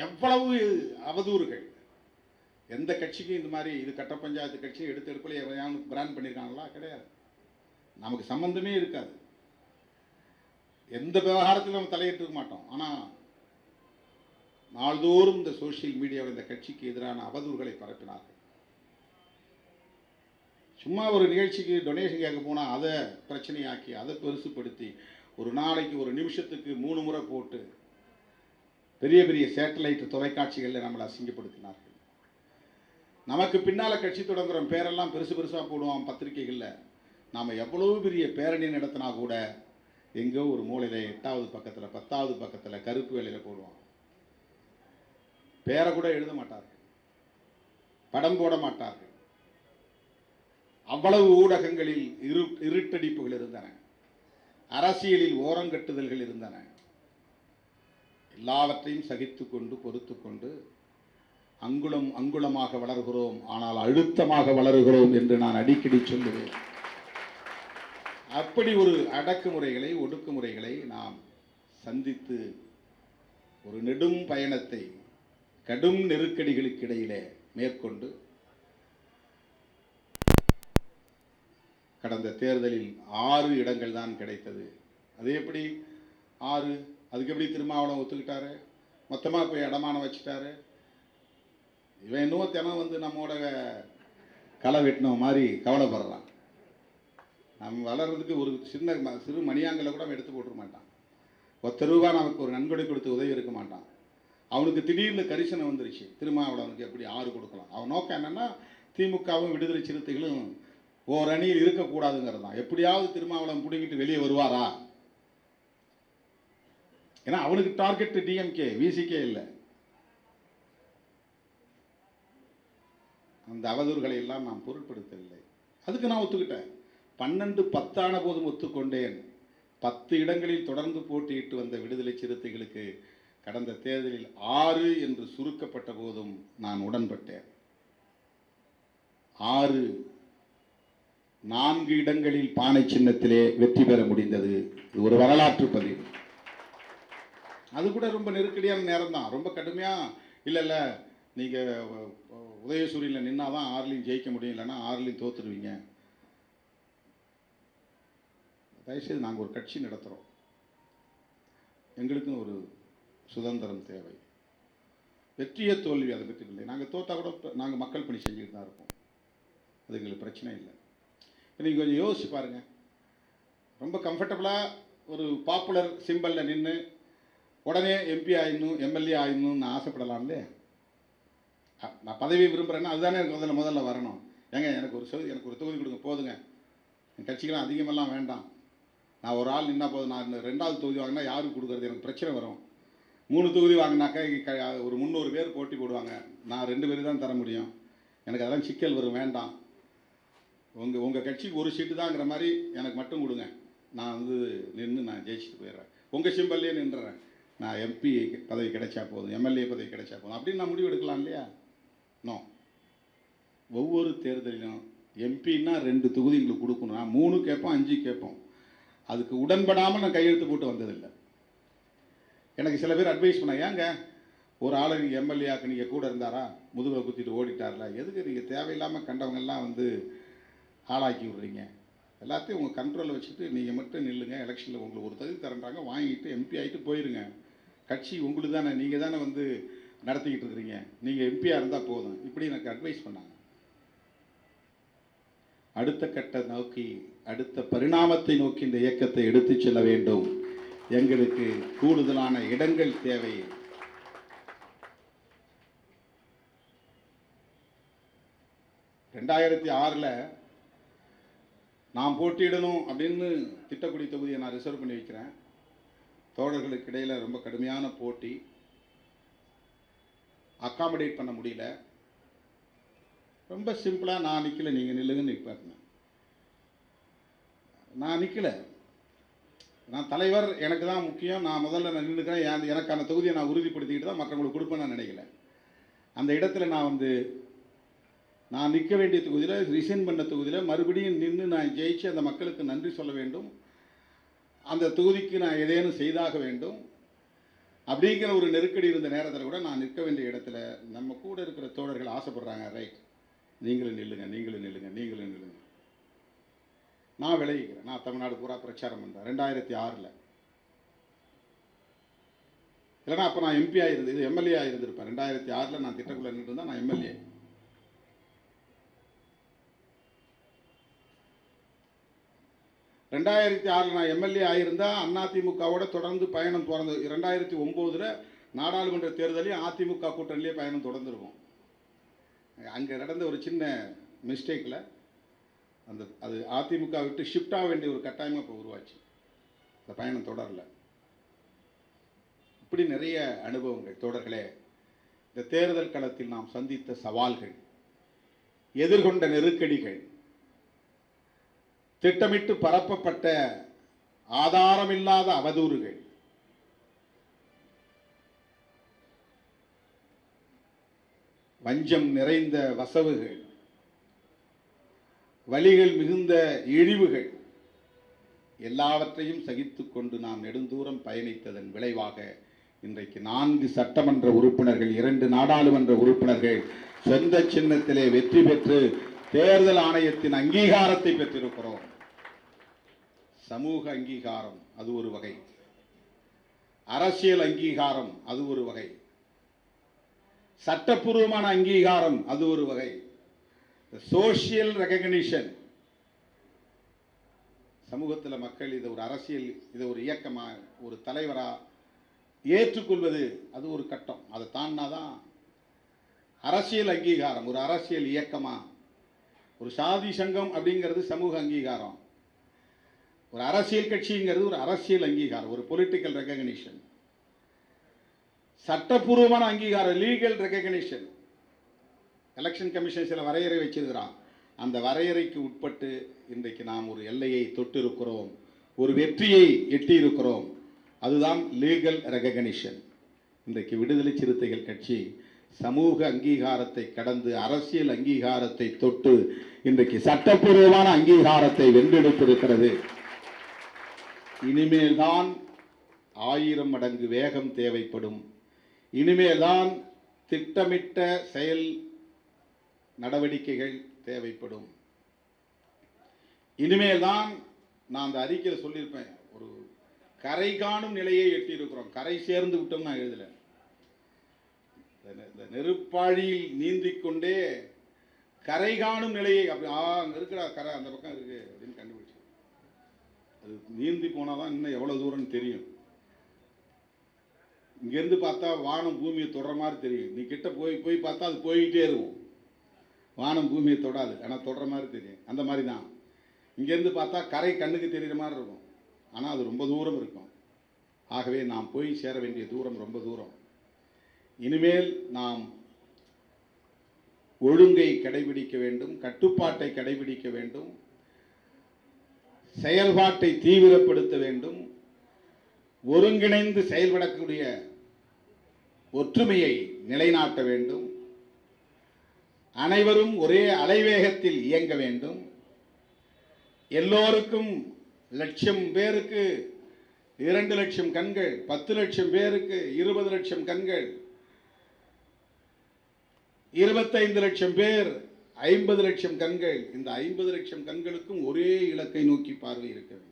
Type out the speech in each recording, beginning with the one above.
எவ்வளவு அவதூறுகள். எந்த கட்சிக்கும் இந்த மாதிரி இது கட்ட பஞ்சாயத்து கட்சி எடுக்கலையே பிராண்ட் பண்ணியிருக்காங்களா? கிடையாது. நமக்கு சம்பந்தமே இருக்காது. எந்த விவகாரத்திலும் நம்ம தலையிட்டு மாட்டோம். ஆனால் நாள்தோறும் இந்த சோசியல் மீடியாவில் இந்த கட்சிக்கு எதிரான அவதூறுகளை பரப்பினார்கள். சும்மா ஒரு நிகழ்ச்சிக்கு டொனேஷன் கேட்க போனால் அதை பிரச்சனையாக்கி அதை பெருசுப்படுத்தி ஒரு நாளைக்கு ஒரு நிமிஷத்துக்கு 3 முறை போட்டு பெரிய பெரிய சேட்டலைட் தொலைக்காட்சிகளில் நம்மளை அசிங்கப்படுத்தினார்கள். நமக்கு பின்னால் கட்சி தொடங்குறோம் பேரெல்லாம் பெருசு பெருசாக போடுவோம் பத்திரிகைகளில். நாம் எவ்வளோ பெரிய பேரணி நடத்தினா கூட எங்கோ ஒரு மூலையில் 8வது பக்கத்தில் 10வது பக்கத்தில் கருப்பு வேலையில் போடுவோம். பேரை கூட எழுத மாட்டார்கள், படம் போட மாட்டார்கள். அவ்வளவு ஊடகங்களில் இருட்டடிப்புகள் இருந்தன, அரசியலில் ஓரங்கட்டுதல்கள் இருந்தன. எல்லாவற்றையும் சகித்து கொண்டு பொறுத்து கொண்டு அங்குலம் அங்குலமாக வளர்கிறோம், ஆனால் அழுத்தமாக வளருகிறோம் என்று நான் அடிக்கடி சொல்லுவேன். அப்படி ஒரு அடக்குமுறைகளை ஒடுக்குமுறைகளை நாம் சந்தித்து ஒரு நெடும் பயணத்தை கடும் நெருக்கடிகளுக்கு இடையிலே மேற்கொண்டு கடந்த தேர்தலில் 6 இடங்கள் தான் கிடைத்தது. அது எப்படி 6? அதுக்கு எப்படி திருமாவளவன் ஒத்துக்கிட்டாரு? மொத்தமாக போய் அடமானம் வச்சுட்டாரு. இவன் இன்னும் தினம் வந்து நம்மோட களை வெட்டின மாதிரி கவலைப்படுறான். நம்ம வளர்றதுக்கு ஒரு சிறு மணியாங்கலை கூட அவன் எடுத்து போட்டுக்க மாட்டான். 10 ரூபா நமக்கு ஒரு நன்கொடை கொடுத்து உதவி இருக்க மாட்டான். அவனுக்கு திடீர்னு கரிசனை வந்துருச்சு, திருமாவளவனுக்கு எப்படி 6 கொடுக்கலாம். அவன் நோக்கம் என்னன்னா திமுகவும் விடுதலை சிறுத்தைகளும் ஓர் அணியில் இருக்கக்கூடாதுங்கிறது தான். எப்படியாவது திருமாவளவன் பிடிங்கிட்டு வெளியே வருவாரா? ஏன்னா அவனுக்கு டார்கெட் டிஎம்கே விசிகே இல்லை. அந்த அவதூறுகளை எல்லாம் நான் பொருட்படுத்தவில்லை. அதுக்கு நான் ஒத்துக்கிட்டேன். 12-10 ஆன போதும் ஒத்துக்கொண்டேன். 10 இடங்களில் தொடர்ந்து போட்டியிட்டு வந்த விடுதலை சிறுத்தைகளுக்கு கடந்த தேர்தலில் 6 என்று சுருக்கப்பட்ட போதும் நான் உடன்பட்டேன். 4 இடங்களில் பானை சின்னத்திலே வெற்றி பெற முடிந்தது. இது ஒரு வரலாற்று பதிவு. அது கூட ரொம்ப நெருக்கடியான நேரம் தான். ரொம்ப கடுமையாக இல்லை நீங்கள் உதயசூரியனில் நின்னா தான் 6லையும் ஜெயிக்க முடியும், இல்லைன்னா 6லையும் தோற்றுருவீங்க. தயவுசெய்து நாங்கள் ஒரு கட்சி நடத்துகிறோம், எங்களுக்கும் ஒரு சுதந்திரம் தேவை. வெற்றியை தோல்வி அதை பற்றி இல்லை. நாங்கள் தோற்றா கூட நாங்கள் மக்கள் பணி செஞ்சுட்டு தான் இருப்போம். அது எங்களுக்கு பிரச்சனை இல்லை. நீங்கள் கொஞ்சம் யோசிச்சு பாருங்கள். ரொம்ப கம்ஃபர்டபுளாக ஒரு பாப்புலர் சிம்பலில் நின்று உடனே எம்பி ஆயிடணும் எம்எல்ஏ ஆயிடணும்னு நான் ஆசைப்படலாம் இல்லையா? நான் பதவி விரும்புகிறேன்னா அதுதானே எனக்கு முதல்ல வரணும். ஏங்க எனக்கு ஒரு தொகுதி கொடுங்க போதுங்க, என் கட்சிக்கெல்லாம் அதிகமெல்லாம் வேண்டாம், நான் ஒரு ஆள் நின்னா போதும், நான் 2வது தொகுதி வாங்கினா யாருக்கு கொடுக்குறது, எனக்கு பிரச்சனை வரும். 3 தொகுதி வாங்கினாக்கா ஒரு 300 பேர் போட்டி போடுவாங்க, நான் 2 பேர் தான் தர முடியும், எனக்கு அதெல்லாம் சிக்கல் வரும், வேண்டாம். உங்கள் கட்சிக்கு ஒரு சீட்டு தாங்கிற மாதிரி எனக்கு மட்டும் கொடுங்க, நான் வந்து நின்று நான் ஜெயிச்சுட்டு போயிடுறேன், உங்கள் சிம்பல்லே நின்றுறேன், நான் எம்பி பதவி கிடைச்சா போதும், எம்எல்ஏ பதவி கிடைச்சா போதும் அப்படின்னு நான் முடிவு எடுக்கலாம் இல்லையா? நோ. ஒவ்வொரு தேர்தலிலும் எம்பின்னா 2 தொகுதி எங்களுக்கு கொடுக்கணும். நான் 3 கேட்போம் 5 கேட்போம். அதுக்கு உடன்படாமல் நான் கையெழுத்து போட்டு வந்ததில்லை. எனக்கு சில பேர் அட்வைஸ் பண்ணாங்க, ஏங்க ஒரு ஆளை நீங்கள் எம்எல்ஏக்கு நீங்கள் கூட இருந்தாரா, முதுகை குத்திட்டு ஓடிட்டார்ல, எதுக்கு நீங்கள் தேவையில்லாமல் கண்டவங்கெல்லாம் வந்து ஆளாக்கி விட்றீங்க, எல்லாத்தையும் உங்கள் கண்ட்ரோலில் வச்சுட்டு நீங்கள் மட்டும் நில்லுங்க, எலெக்ஷனில் உங்களுக்கு ஒரு தகுதி தரேன்றாங்க, வாங்கிட்டு எம்பி ஆகிட்டு போயிருங்க, கட்சி உங்களுக்கு தானே, நீங்கள் தானே வந்து நடத்திக்கிட்டு இருக்கிறீங்க, நீங்கள் எம்பியாக இருந்தால் போதும், இப்படி எனக்கு அட்வைஸ் பண்ணாங்க. அடுத்த கட்ட நோக்கி அடுத்த பரிணாமத்தை நோக்கி இந்த இயக்கத்தை எடுத்து செல்ல வேண்டும். எங்களுக்கு கூடுதலான இடங்கள் தேவை. (2006) நான் போட்டியிடணும் அப்படின்னு திட்டக்குடி தொகுதியை நான் ரிசர்வ் பண்ணி வைக்கிறேன். தோழர்களுக்கு இடையில் ரொம்ப கடுமையான போட்டி, அக்காமடேட் பண்ண முடியல. ரொம்ப சிம்பிளாக நான் நிற்கல, நீங்கள் நில்லுங்கன்னு நிற்பாருங்க. நான் நிற்கல, நான் தலைவர், எனக்கு தான் முக்கியம், நான் முதல்ல நான் நின்றுக்கிறேன், எனக்கான தொகுதியை நான் உறுதிப்படுத்திக்கிட்டு தான் மற்றவங்களுக்கு கொடுப்பேன்னு நான் நினைக்கல. அந்த இடத்துல நான் நிற்க வேண்டிய தொகுதியில், ரிசைன் பண்ண தொகுதியில் மறுபடியும் நின்று நான் ஜெயிச்சு அந்த மக்களுக்கு நன்றி சொல்ல வேண்டும். அந்த தொகுதிக்கு நான் ஏதேனும் செய்தாக வேண்டும். அப்படிங்கிற ஒரு நெருக்கடி இருந்த நேரத்தில் கூட நான் நிற்க வேண்டிய இடத்துல நம்ம கூட இருக்கிற தோழர்கள் ஆசைப்படுறாங்க, ரைட் நீங்களும் நில்லுங்க, நீங்களும் நில்லுங்க, நீங்களும் நில்லுங்க. நான் விளைவிக்கிறேன். நான் தமிழ்நாடு பூரா பிரச்சாரம் பண்ணுறேன் 2006. இல்லைனா அப்போ நான் எம்பி ஆகிருந்தது, எம்எல்ஏ ஆகிருந்திருப்பேன். 2006 நான் திட்டக்குள்ள நின்று இருந்தால் நான் எம்எல்ஏ. நான் எம்எல்ஏ ஆகியிருந்தா அதிமுகவோட தொடர்ந்து பயணம் தொடர்ந்து 2009 நாடாளுமன்ற தேர்தலையும் அதிமுக கூட்டணியிலே பயணம் தொடர்ந்துருக்கும். அங்கே நடந்த ஒரு சின்ன மிஸ்டேக்கில் அது அதிமுக விட்டு ஷிஃப்ட் ஆக வேண்டிய ஒரு கட்டாயமாக இப்போ உருவாச்சு. அந்த பயணம் தொடரல. இப்படி நிறைய அனுபவங்கள் தோழர்களே. இந்த தேர்தல் களத்தில் நாம் சந்தித்த சவால்கள், எதிர்கொண்ட நெருக்கடிகள், திட்டமிட்டு பரப்பப்பட்ட ஆதாரமில்லாத அவதூறுகள், வஞ்சம் நிறைந்த வசவுகள், வலிகள் மிகுந்த இழிவுகள் எல்லாவற்றையும் சகித்துக் கொண்டு நாம் நெடுந்தூரம் பயணித்ததன் விளைவாக இன்றைக்கு 4 சட்டமன்ற உறுப்பினர்கள், 2 நாடாளுமன்ற உறுப்பினர்கள் சொந்த சின்னத்திலே வெற்றி பெற்று தேர்தல் ஆணையத்தின் அங்கீகாரத்தை பெற்றிருக்கிறோம். சமூக அங்கீகாரம் அது ஒரு வகை, அரசியல் அங்கீகாரம் அது ஒரு வகை, சட்டப்பூர்வமான அங்கீகாரம் அது ஒரு வகை, சோசியல் ரெகக்னிஷன். சமூகத்தில் மக்கள் இதை ஒரு அரசியல், இதை ஒரு இயக்கமா, ஒரு தலைவரா ஏற்றுக்கொள்வது அது ஒரு கட்டம். அதை தாண்டினாதான் அரசியல் அங்கீகாரம். ஒரு அரசியல் இயக்கமா, ஒரு சாதி சங்கம் அப்படிங்கிறது சமூக அங்கீகாரம், ஒரு அரசியல் கட்சிங்கிறது ஒரு அரசியல் அங்கீகாரம், ஒரு பொலிட்டிக்கல் ரெகக்னிஷன். சட்டப்பூர்வமான அங்கீகாரம், லீகல் ரெகக்னிஷன். எலெக்ஷன் கமிஷன் சில வரையறை வச்சிருக்கிறான். அந்த வரையறைக்கு உட்பட்டு இன்றைக்கு நாம் ஒரு எல்லையை தொட்டிருக்கிறோம், ஒரு வெற்றியை எட்டியிருக்கிறோம். அதுதான் லீகல் ரெகக்னிஷன். இன்றைக்கு விடுதலை சிறுத்தைகள் கட்சி சமூக அங்கீகாரத்தை கடந்து அரசியல் அங்கீகாரத்தை தொட்டு இன்றைக்கு சட்டப்பூர்வமான அங்கீகாரத்தை வென்றெடுத்திருக்கிறது. இனிமேல்தான் 1000 மடங்கு வேகம் தேவைப்படும். இனிமேல்தான் திட்டமிட்ட செயல் நடவடிக்கைகள் தேவைப்படும். இனிமேல்தான் நான் அந்த அறிக்கையில் சொல்லியிருப்பேன், ஒரு கரை காணும் நிலையை எட்டியிருக்கிறோம். கரை சேர்ந்து விட்டோம் நான் எழுதல. இந்த நெருப்பாழியில் நீந்திக் கொண்டே கரை காணும் நிலையை, அப்படி அங்கே இருக்கிற கரை அந்த பக்கம் இருக்கு அப்படின்னு கண்டுபிடிச்சு, அது நீந்தி போனாதான் இன்னும் எவ்வளவு தூரம்னு தெரியும். இங்கேருந்து பார்த்தா வானம் பூமியை தொடர மாதிரி தெரியும். நீ கிட்ட போய் பார்த்தா அது போய்கிட்டே இருக்கும். வானம் பூமியை தொடாது, ஆனால் தொடர மாதிரி தெரியும். அந்த மாதிரி தான் இங்கேருந்து பார்த்தா கரை கண்ணுக்கு தெரிகிற மாதிரி இருக்கும், ஆனால் அது ரொம்ப தூரம் இருக்கும். ஆகவே நாம் போய் சேர வேண்டிய தூரம் ரொம்ப தூரம். இனிமேல் நாம் ஒழுங்கை கடைபிடிக்க வேண்டும், கட்டுப்பாட்டை கடைபிடிக்க வேண்டும், செயல்பாட்டை தீவிரப்படுத்த வேண்டும், ஒருங்கிணைந்து செயல்படக்கூடிய ஒற்றுமையை நிலைநாட்ட வேண்டும், அனைவரும் ஒரே அலைவேகத்தில் இயங்க வேண்டும், எல்லோருக்கும் 1,00,000 பேருக்கு 2 லட்சம் கண்கள், 10 லட்சம் பேருக்கு 20 லட்சம் கண்கள், 25 லட்சம் பேர் 50 லட்சம் கண்கள். இந்த 50 லட்சம் கண்களுக்கும் ஒரே இலக்கை நோக்கி பார்வை இருக்க வேண்டும்.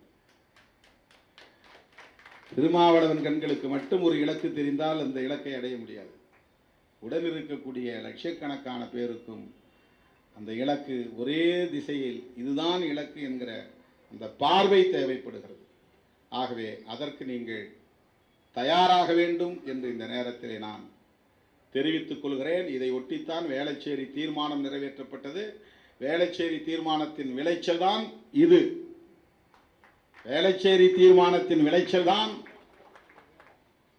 திருமாவளவன் கண்களுக்கு மட்டும் ஒரு இலக்கு தெரிந்தால் அந்த இலக்கை அடைய முடியாது. உடன் இருக்கக்கூடிய லட்சக்கணக்கான பேருக்கும் அந்த இலக்கு ஒரே திசையில் இதுதான் இலக்கு என்கிற அந்த பார்வை தேவைப்படுகிறது. ஆகவே அதற்கு நீங்கள் தயாராக வேண்டும் என்று இந்த நேரத்தில் நான் தெரிவித்துக் கொள்கிறேன். இதை ஒட்டித்தான் வேளச்சேரி தீர்மானம் நிறைவேற்றப்பட்டது. வேளச்சேரி தீர்மானத்தின் விளைச்சல் தான் இது. வேளச்சேரி தீர்மானத்தின் விளைச்சல் தான்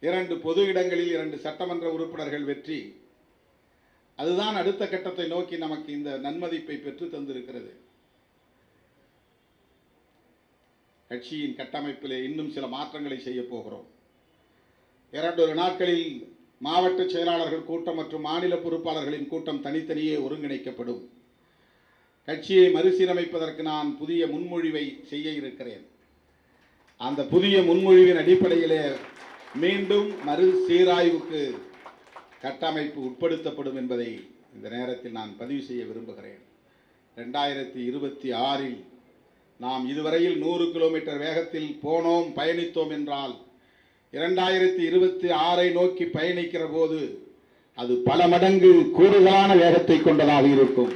2 பொது இடங்களில் 2 சட்டமன்ற உறுப்பினர்கள் வெற்றி. அதுதான் அடுத்த கட்டத்தை நோக்கி நமக்கு இந்த நன்மதிப்பை பெற்று தந்திருக்கிறது. கட்சியின் கட்டமைப்பிலே இன்னும் சில மாற்றங்களை செய்ய போகிறோம். 2 நாட்களில் மாவட்ட செயலாளர்கள் கூட்டம் மற்றும் மாநில பொறுப்பாளர்களின் கூட்டம் தனித்தனியே ஒருங்கிணைக்கப்படும். கட்சியை மறுசீரமைப்பதற்கு நான் புதிய முன்மொழிவை செய்ய இருக்கிறேன். அந்த புதிய முன்மொழிவின் அடிப்படையிலே மீண்டும் மறுசீராய்வுக்கு கட்டமைப்பு உட்படுத்தப்படும் என்பதை இந்த நேரத்தில் நான் பதிவு செய்ய விரும்புகிறேன். 2026 நாம் இதுவரையில் 100 கிலோமீட்டர் வேகத்தில் போனோம், பயணித்தோம் என்றால் 2026 நோக்கி பயணிக்கிற போது அது பல மடங்கு கூடுதலான வேகத்தை கொண்டதாக இருக்கும்.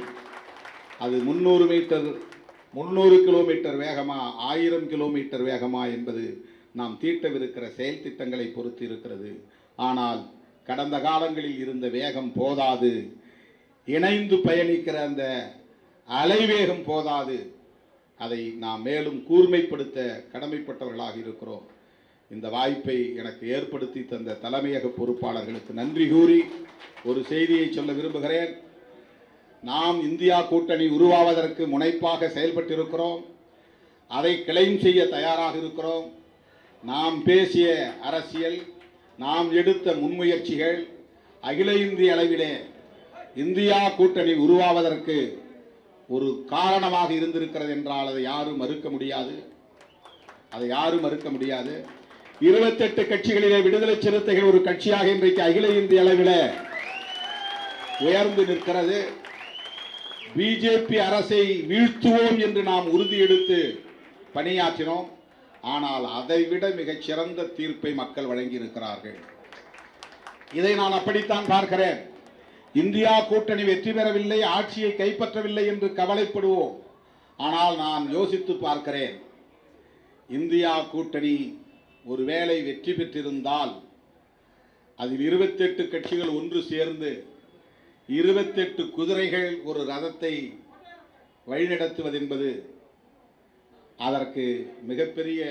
அது 300 கிலோமீட்டர் வேகமா, 1000 கிலோமீட்டர் வேகமா என்பது நாம் தீட்டவிருக்கிற செயல் திட்டங்களை பொறுத்து இருக்கிறது. ஆனால் கடந்த காலங்களில் இருந்த வேகம் போதாது, இணைந்து பயணிக்கிற அந்த அலைவேகம் போதாது. அதை நாம் மேலும் கூர்மைப்படுத்த கடமைப்பட்டவர்களாக இருக்கிறோம். இந்த வாய்ப்பை எனக்கு ஏற்படுத்தி தந்த தலைமையக பொறுப்பாளர்களுக்கு நன்றி கூறி ஒரு செய்தியை சொல்ல விரும்புகிறேன். நாம் இந்தியா கூட்டணி உருவாவதற்கு முனைப்பாக செயல்பட்டிருக்கிறோம். அதை கிளைம் செய்ய தயாராக இருக்கிறோம். நாம் பேசிய அரசியல், நாம் எடுத்த முன்முயற்சிகள் அகில இந்திய அளவிலே இந்தியா கூட்டணி உருவாவதற்கு ஒரு காரணமாக இருந்திருக்கிறது என்றால் அதை யாரும் மறுக்க முடியாது. 28 கட்சிகளிலே விடுதலை சிறுத்தைகள் ஒரு கட்சியாக இன்றைக்கு அகில இந்திய அளவில் உயர்ந்து நிற்கிறது. பிஜேபி அரசை வீழ்த்துவோம் என்று நாம் உறுதி எடுத்து பணியாற்றினோம். ஆனால் அதைவிட மிகச் சிறந்த தீர்ப்பை மக்கள் வழங்கி இருக்கிறார்கள். இதை நான் அப்படித்தான் பார்க்கிறேன். இந்தியா கூட்டணி வெற்றி பெறவில்லை, ஆட்சியை கைப்பற்றவில்லை என்று கவலைப்படுவோம். ஆனால் நான் யோசித்து பார்க்கிறேன், இந்தியா கூட்டணி ஒருவேளை வெற்றி பெற்றிருந்தால் அதில் 28 கட்சிகள் ஒன்று சேர்ந்து 28 குதிரைகள் ஒரு ரதத்தை வழிநடத்துவது என்பது அதற்கு மிகப்பெரிய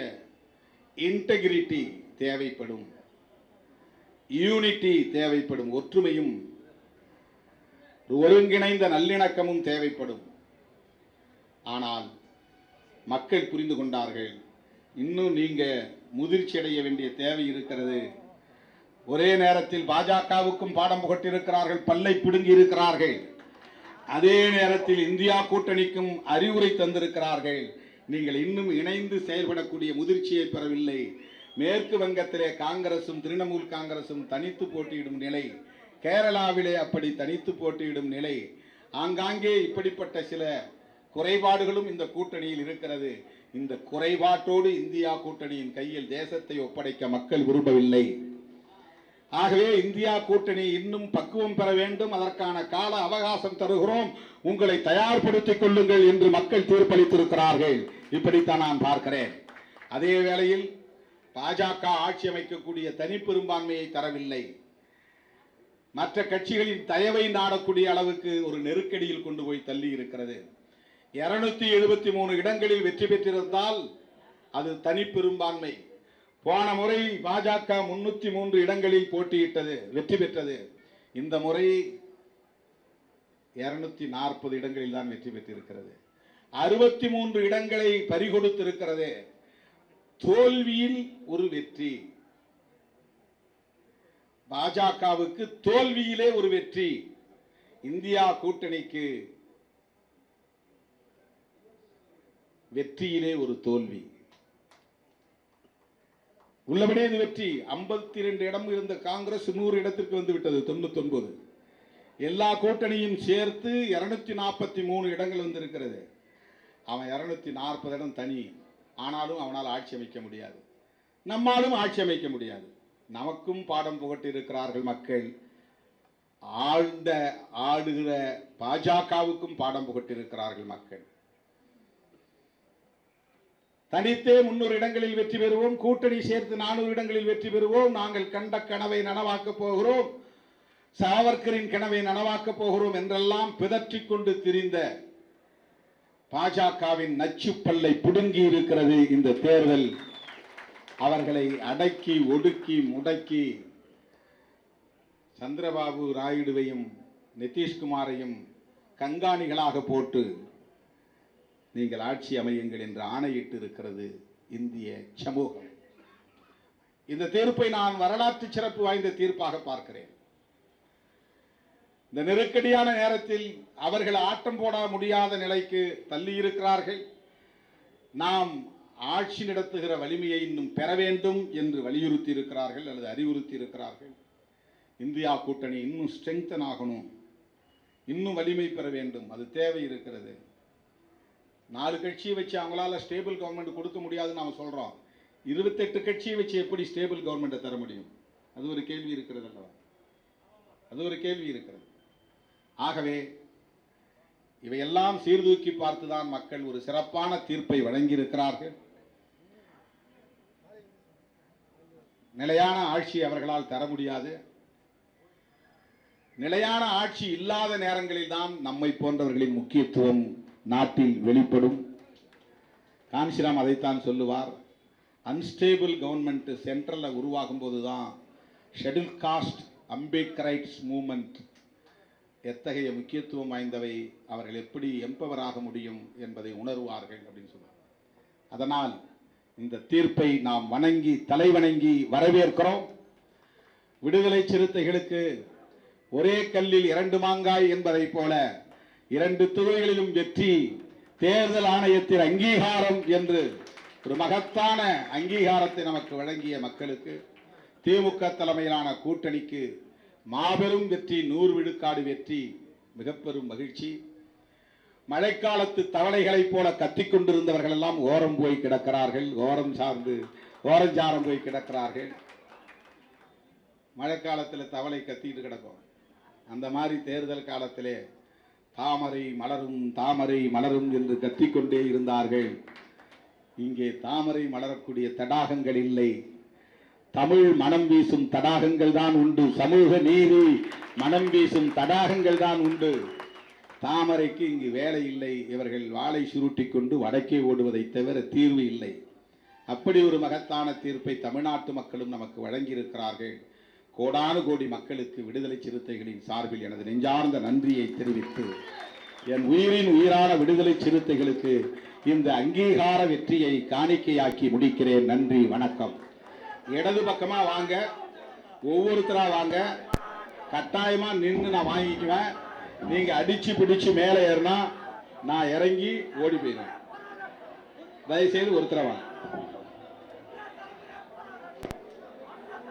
இன்டெகிரிட்டி தேவைப்படும், யூனிட்டி தேவைப்படும், ஒற்றுமையும் ஒருங்கிணைந்த நல்லிணக்கமும் தேவைப்படும். ஆனால் மக்கள் புரிந்து கொண்டார்கள். இன்னும் நீங்க முதிர்ச்சி அடைய வேண்டிய தேவை இருக்கிறது. ஒரே நேரத்தில் பாஜகவுக்கும் பாடம் புகட்டியிருக்கிறார்கள், பல்லை பிடுங்கி இருக்கிறார்கள். அதே நேரத்தில் இந்தியா கூட்டணிக்கும் அறிவுரை தந்திருக்கிறார்கள். நீங்கள் இன்னும் இணைந்து செயல்படக்கூடிய முதிர்ச்சியை பெறவில்லை. மேற்கு வங்கத்திலே காங்கிரசும் திரிணாமுல் காங்கிரசும் தனித்து போட்டியிடும் நிலை, கேரளாவிலே அப்படி தனித்து போட்டியிடும் நிலை, ஆங்காங்கே இப்படிப்பட்ட சில குறைபாடுகளும் இந்த கூட்டணியில் இருக்கிறது. இந்த குறைபாட்டோடு இந்தியா கூட்டணியின் கையில் தேசத்தை ஒப்படைக்க மக்கள் விரும்பவில்லை. ஆகவே இந்தியா கூட்டணி இன்னும் பக்குவம் பெற வேண்டும், அதற்கான கால அவகாசம் தருகிறோம், உங்களை தயார்படுத்திக் கொள்ளுங்கள் என்று மக்கள் தீர்ப்பளித்திருக்கிறார்கள். இப்படித்தான் நான் பார்க்கிறேன். அதே வேளையில் பாஜக ஆட்சி அமைக்கக்கூடிய தனிப்பெரும்பான்மையை தரவில்லை. மற்ற கட்சிகளின் தயவை நாடக்கூடிய அளவுக்கு ஒரு நெருக்கடியில் கொண்டு போய் தள்ளி இருக்கிறது. 273 இடங்களில் வெற்றி பெற்றிருந்தால் அது தனிப்பெரும்பான்மை. போன முறை பாஜக 303 இடங்களில் போட்டியிட்டது, வெற்றி பெற்றது. இந்த முறை 240 இடங்களில் தான் வெற்றி பெற்றிருக்கிறது. 63 இடங்களை பறிகொடுத்திருக்கிறது. தோல்வியில் ஒரு வெற்றி, பாஜகவுக்கு தோல்வியிலே ஒரு வெற்றி, இந்தியா கூட்டணிக்கு வெற்றியிலே ஒரு தோல்வி. உள்ளபடியே இது வெற்றி. 52 இடம் இருந்த காங்கிரஸ் 100 இடத்திற்கு வந்து விட்டது, 99. எல்லா கூட்டணியும் சேர்த்து 243 இடங்கள் வந்திருக்கிறது. அவன் 240 இடம் தனி. ஆனாலும் அவனால் ஆட்சி அமைக்க முடியாது, நம்மாலும் ஆட்சி அமைக்க முடியாது. நமக்கும் பாடம் புகட்டி இருக்கிறார்கள் மக்கள். ஆடுகிற பாஜகவுக்கும் பாடம் புகட்டி இருக்கிறார்கள் மக்கள். தனித்தே 300 இடங்களில் வெற்றி பெறுவோம், கூட்டணி சேர்த்து 400 இடங்களில் வெற்றி பெறுவோம், நாங்கள் கண்ட கனவை நனவாக்கப் போகிறோம், சாவர்கரின் கனவை நனவாக்கப் போகிறோம் என்றெல்லாம் பிதற்றிக் கொண்டு திரிந்த பாஜகவின் நச்சுப்பல்லை புடுங்கி இருக்கிறது இந்த தேர்தல். அவர்களை அடக்கி ஒடுக்கி முடக்கி சந்திரபாபு நாயுடுவையும் நிதிஷ்குமாரையும் கண்காணிகளாக போட்டு நீங்கள் ஆட்சி அமையுங்கள் என்று ஆணையிட்டு இருக்கிறது இந்திய சமூகம். இந்த தீர்ப்பை நான் வரலாற்று சிறப்பு வாய்ந்த தீர்ப்பாக பார்க்கிறேன். இந்த நெருக்கடியான நேரத்தில் அவர்கள் ஆட்டம் போட முடியாத நிலைக்கு தள்ளி இருக்கிறார்கள். நாம் ஆட்சி நடத்துகிற வலிமையை இன்னும் பெற வேண்டும் என்று வலியுறுத்தி இருக்கிறார்கள் அல்லது அறிவுறுத்தி இருக்கிறார்கள். இந்தியா கூட்டணி இன்னும் ஸ்ட்ரெங்தன் ஆகணும், இன்னும் வலிமை பெற வேண்டும், அது தேவை இருக்கிறது. 4 கட்சியை வச்சு அவங்களால ஸ்டேபிள் கவர்மெண்ட் கொடுக்க முடியாதுன்னு நாம் சொல்கிறோம். 28 கட்சியை வச்சு எப்படி ஸ்டேபிள் கவர்மெண்ட்டை தர முடியும்? அது ஒரு கேள்வி இருக்கிறது அல்லவா? அது ஒரு கேள்வி இருக்கிறது. ஆகவே இவையெல்லாம் சீர்தூக்கி பார்த்துதான் மக்கள் ஒரு சிறப்பான தீர்ப்பை வழங்கியிருக்கிறார்கள். நிலையான ஆட்சி அவர்களால் தர முடியாது. நிலையான ஆட்சி இல்லாத நேரங்களில் தான் நம்மை போன்றவர்களின் முக்கியத்துவம் நாட்டில் வெளிப்படும். காஞ்சிராம் அதைத்தான் சொல்லுவார். அன்ஸ்டேபிள் கவர்மெண்ட் சென்ட்ரலில் உருவாகும் போது தான் ஷெட்யூல் காஸ்ட் அம்பேத்கரைட்ஸ் மூவ்மெண்ட் எத்தகைய முக்கியத்துவம் வாய்ந்தவை, அவர்கள் எப்படி எம்பவர் ஆக முடியும் என்பதை உணர்வார்கள் அப்படின்னு சொல்லுவார். அதனால் இந்த தீர்ப்பை நாம் வணங்கி தலைவணங்கி வரவேற்கிறோம். விடுதலை சிறுத்தைகளுக்கு ஒரே கல்லில் 2 மாங்காய் என்பதை போல 2 துறைகளிலும் வெற்றி, தேர்தல் ஆணையத்தின் அங்கீகாரம் என்று ஒரு மகத்தான அங்கீகாரத்தை நமக்கு வழங்கிய மக்களுக்கு, திமுக தலைமையிலான கூட்டணிக்கு மாபெரும் வெற்றி, 100 விழுக்காடு வெற்றி, மிக பெரும் மகிழ்ச்சி. மழைக்காலத்து தவளைகளைப் போல கத்திக்கொண்டிருந்தவர்கள் எல்லாம் ஓரம் போய் கிடக்கிறார்கள், ஓரஞ்சாரம் போய் கிடக்கிறார்கள். மழைக்காலத்தில் தவளை கத்திட்டு கிடக்கும். அந்த மாதிரி தேர்தல் காலத்திலே தாமரை மலரும் தாமரை மலரும் என்று கத்திக்கொண்டே இருந்தார்கள். இங்கே தாமரை மலரக்கூடிய தடாகங்கள் இல்லை, தமிழ் மனம் வீசும் தடாகங்கள் தான் உண்டு, சமூக நீதி மனம் வீசும் தடாகங்கள் தான் உண்டு. தாமரைக்கு இங்கு வேலை இல்லை. இவர்கள் வாளை சுருட்டி கொண்டு வடக்கே ஓடுவதை தவிர தீர்வு இல்லை. அப்படி ஒரு மகத்தான தீர்ப்பை தமிழ்நாட்டு மக்களும் நமக்கு வழங்கியிருக்கிறார்கள். கோடானு கோடி மக்களுக்கு விடுதலை சிறுத்தைகளின் சார்பில் எனது நெஞ்சார்ந்த நன்றியை தெரிவித்து, என் உயிரின் உயிரான விடுதலை சிறுத்தைகளுக்கு இந்த அங்கீகார வெற்றியை காணிக்கையாக்கி முடிக்கிறேன். நன்றி, வணக்கம். இடது பக்கமா வாங்க, ஒவ்வொருத்தரா வாங்க. கட்டாயமா நின்று நான் வாங்கிக்குவேன். நீங்க அடிச்சு பிடிச்சு மேலே ஏறினா நான் இறங்கி ஓடி போயிடுவேன். தயவுசெய்து ஒருத்தர வாங்க.